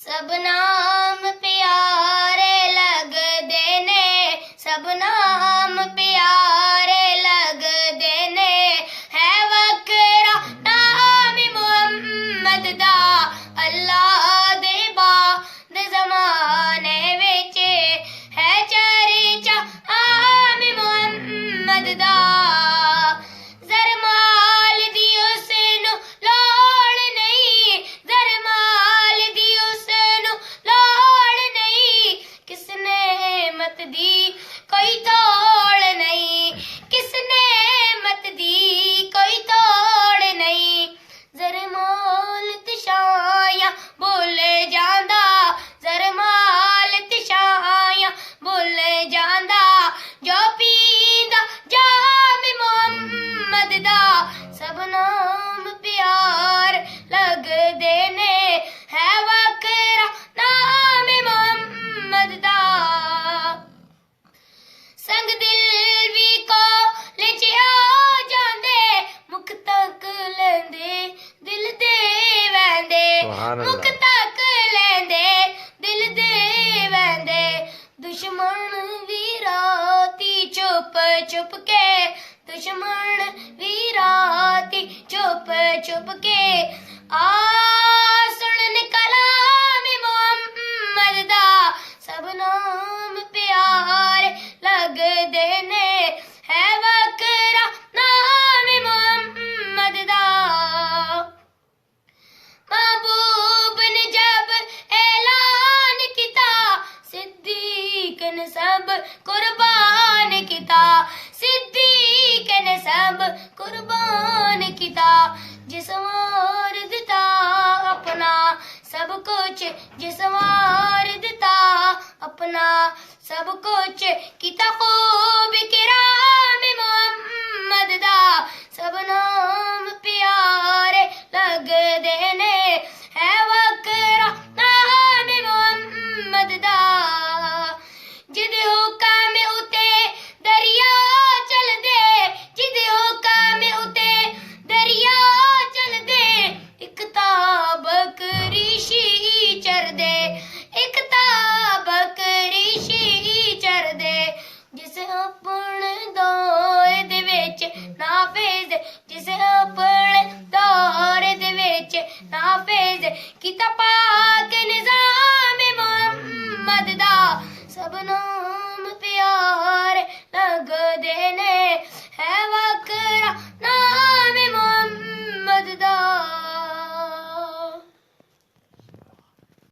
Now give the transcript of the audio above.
सब नाम प्यारे लगदे ने, सब नाम प्यारे लगदे ने, है वकरा नाम मुहम्मद दा, अल्लाह दे बाद ज़माने विच है चर्चा आम मुहम्मद दा। ज़रमाल दी उसनू लोड़ नहीं, ज़रमाल दी उसनू लोड़ नहीं, किसने मत दी कोई तोड़ नहीं, किसने मत दी कोई तोड़ नहीं। ज़रमाल तिशाया भुल जांदा, ज़रमाल तिशाया भुल जांदा, जो पींदा जाम मुहम्मद दा, सब नाम प्यार लगदे ने, है वकरा नाम मुहम्मद दा। संग दिल भी कोल च आ जांदे, मुख तक लैंदे दिल दे वैंदे, मुख तक लैंदे दिल दे वैंदे। दुश्मन भी राती चुप चुप के, दुश्मन भी राती चुप चुप के आ सुनन कलाम मुहम्मद दा, सब नाम प्यार लगदे ने, है वकरा नाम मुहम्मद दा। महबूब ने जब ऐलान किता, सिद्दीक ने सब कुर्बान किता, सिद्दीक ने सब कुर्बान किता। जिस वार दिता अपना सब कुछ, जिस वार दिता अपना सब कुछ, किता खूब किराम मुहम्मद दा, सब नाम प्यारे लगदे ने, है वकरा नाम मुहम्मद दा। जिदे हुक्म उते दरिया चलदे, जिदे हुक्म उते दरिया चलदे, इक ताबक ऋषि चरदे, इक ताबक ऋषि चरदे। जिस अपने दौर दे विच नाफिज, जिस अपने दौर दे विच नाफिज, किता पाक निज़ाम